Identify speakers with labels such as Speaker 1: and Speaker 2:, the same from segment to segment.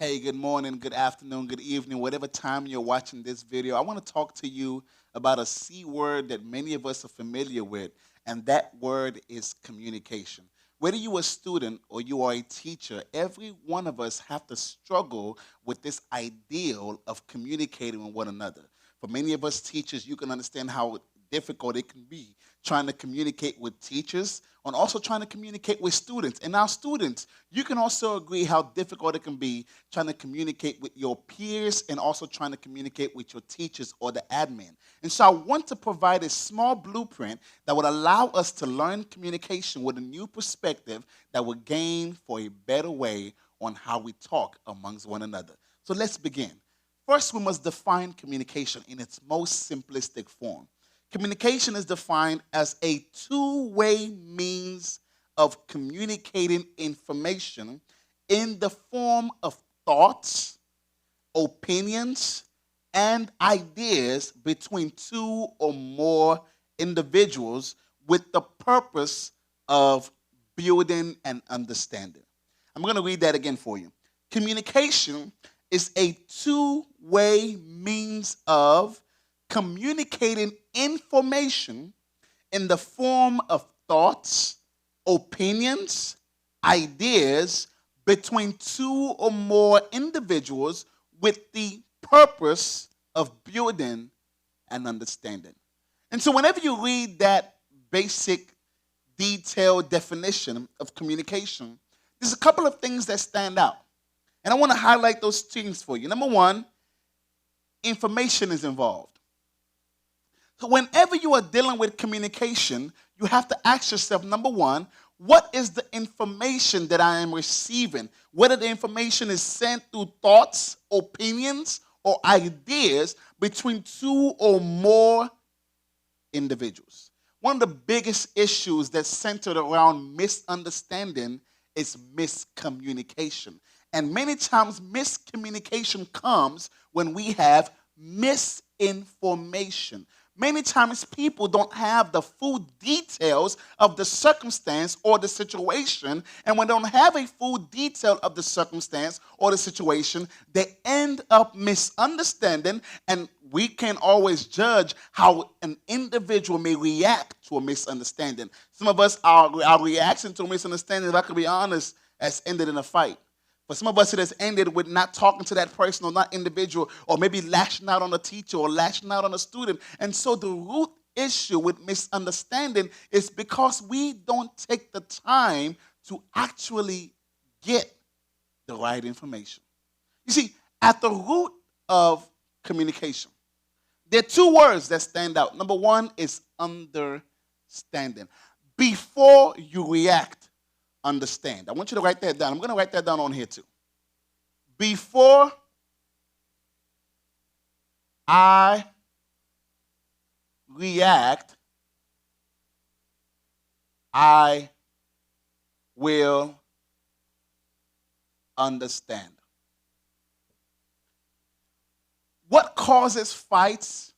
Speaker 1: Hey, good morning, good afternoon, good evening, whatever time you're watching this video. I want to talk to you about a C word that many of us are familiar with, and that word is communication. Whether you're a student or you are a teacher, every one of us have to struggle with this ideal of communicating with one another. For many of us teachers, you can understand how difficult it can be trying to communicate with teachers and also trying to communicate with students. And now, students, you can also agree how difficult it can be trying to communicate with your peers and also trying to communicate with your teachers or the admin. And so, I want to provide a small blueprint that would allow us to learn communication with a new perspective that will gain for a better way on how we talk amongst one another. So, let's begin. First, we must define communication in its most simplistic form. Communication is defined as a two-way means of communicating information in the form of thoughts, opinions, and ideas between two or more individuals with the purpose of building and understanding. I'm going to read that again for you. Communication is a two-way means of communicating information in the form of thoughts, opinions, ideas between two or more individuals with the purpose of building and understanding. And so, whenever you read that basic, detailed definition of communication, there's a couple of things that stand out. And I want to highlight those things for you. Number one, information is involved. So whenever you are dealing with communication, you have to ask yourself, number one, what is the information that I am receiving? Whether the information is sent through thoughts, opinions, or ideas between two or more individuals. One of the biggest issues that's centered around misunderstanding is miscommunication. And many times, miscommunication comes when we have misinformation. Many times people don't have the full details of the circumstance or the situation. And when they don't have a full detail of the circumstance or the situation, they end up misunderstanding. And we can always judge how an individual may react to a misunderstanding. Some of us, our reaction to a misunderstanding, if I could be honest, has ended in a fight. For some of us, it has ended with not talking to that person or not individual, or maybe lashing out on a teacher or lashing out on a student. And so the root issue with misunderstanding is because we don't take the time to actually get the right information. You see, at the root of communication, there are two words that stand out. Number one is understanding. Before you react, understand. I want you to write that down. I'm going to write that down on here too. Before I react, I will understand. What causes fights,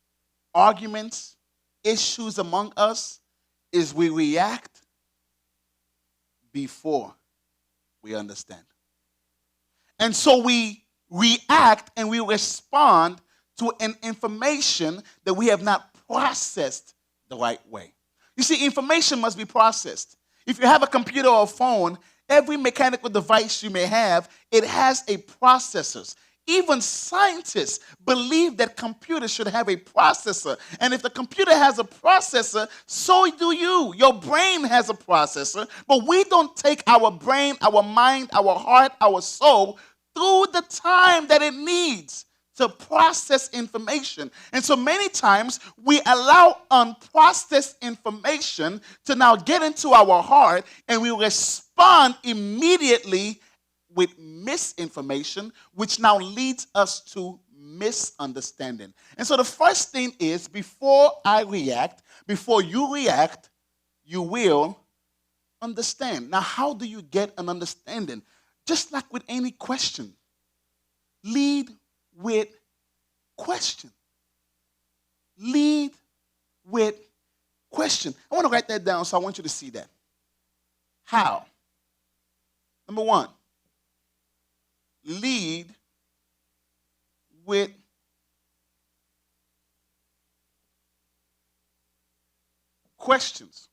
Speaker 1: arguments, issues among us is we react before we understand. And so we react and we respond to an information that we have not processed the right way. You see, information must be processed. If you have a computer or a phone, every mechanical device you may have, it has a processor. Even scientists believe that computers should have a processor. And if the computer has a processor, so do you. Your brain has a processor, but we don't take our brain, our mind, our heart, our soul through the time that it needs to process information. And so many times we allow unprocessed information to now get into our heart, and we respond immediately with misinformation, which now leads us to misunderstanding. And so the first thing is, before I react, before you react, you will understand. Now, how do you get an understanding? Just like with any question, lead with question. Lead with question. I want to write that down, so I want you to see that. How? Number one, lead with questions.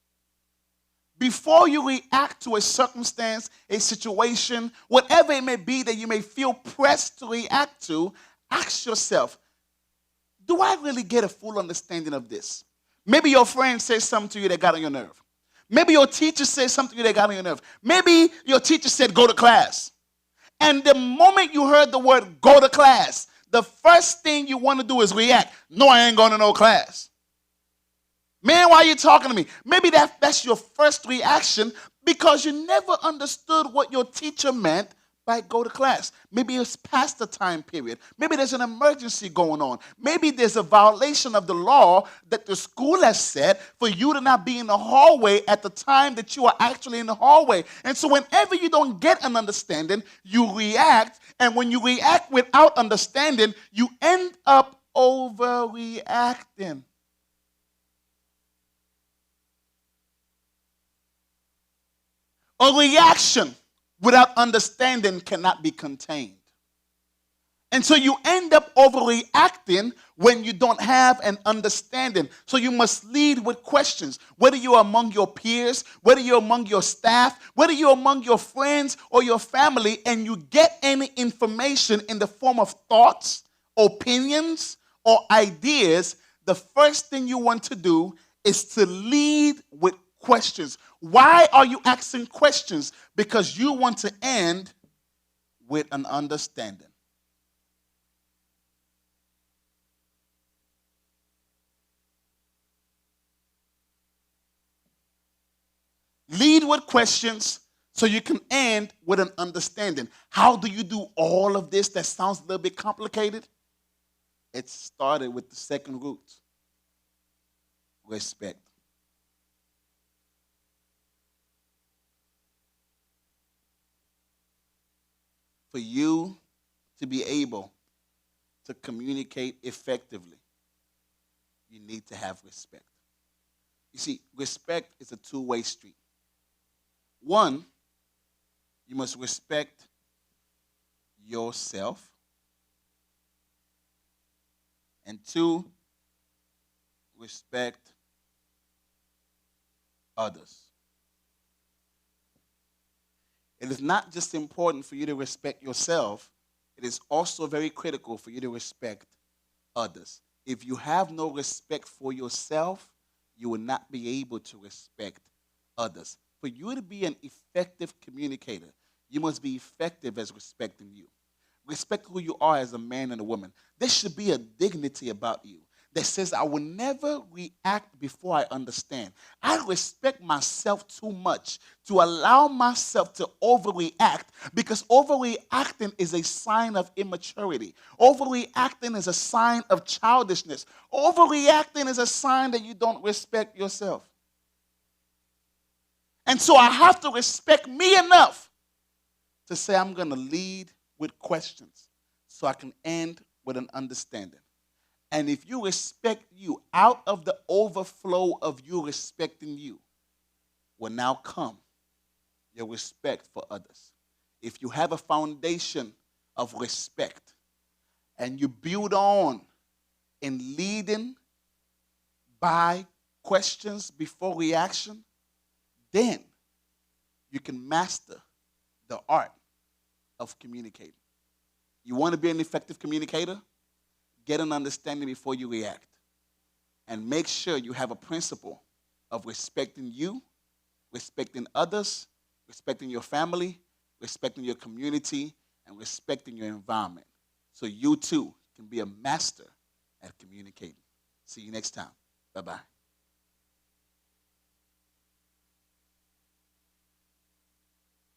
Speaker 1: Before you react to a circumstance, a situation, whatever it may be that you may feel pressed to react to, ask yourself, do I really get a full understanding of this? Maybe your friend says something to you that got on your nerve. Maybe your teacher says something to you that got on your nerve. Maybe your teacher said, go to class. And the moment you heard the word go to class, the first thing you want to do is react. No, I ain't going to no class. Man, why are you talking to me? Maybe that's your first reaction because you never understood what your teacher meant by go to class. Maybe it's past the time period. Maybe there's an emergency going on. Maybe there's a violation of the law that the school has set for you to not be in the hallway at the time that you are actually in the hallway. And so whenever you don't get an understanding, you react. And when you react without understanding, you end up overreacting. A reaction without understanding cannot be contained. And so you end up overreacting when you don't have an understanding. So you must lead with questions. Whether you're among your peers, whether you're among your staff, whether you're among your friends or your family, and you get any information in the form of thoughts, opinions, or ideas, the first thing you want to do is to lead with questions. Why are you asking questions? Because you want to end with an understanding. Lead with questions so you can end with an understanding. How do you do all of this that sounds a little bit complicated? It started with the second root, respect. For you to be able to communicate effectively, you need to have respect. You see, respect is a two-way street. One, you must respect yourself. And two, respect others. It is not just important for you to respect yourself, it is also very critical for you to respect others. If you have no respect for yourself, you will not be able to respect others. For you to be an effective communicator, you must be effective as respecting you. Respect who you are as a man and a woman. There should be a dignity about you that says, I will never react before I understand. I respect myself too much to allow myself to overreact, because overreacting is a sign of immaturity. Overreacting is a sign of childishness. Overreacting is a sign that you don't respect yourself. And so I have to respect me enough to say I'm going to lead with questions so I can end with an understanding. And if you respect you, out of the overflow of you respecting you will now come your respect for others. If you have a foundation of respect and you build on in leading by questions before reaction, then you can master the art of communicating. You want to be an effective communicator? Get an understanding before you react. And make sure you have a principle of respecting you, respecting others, respecting your family, respecting your community, and respecting your environment. So you too can be a master at communicating. See you next time. Bye-bye.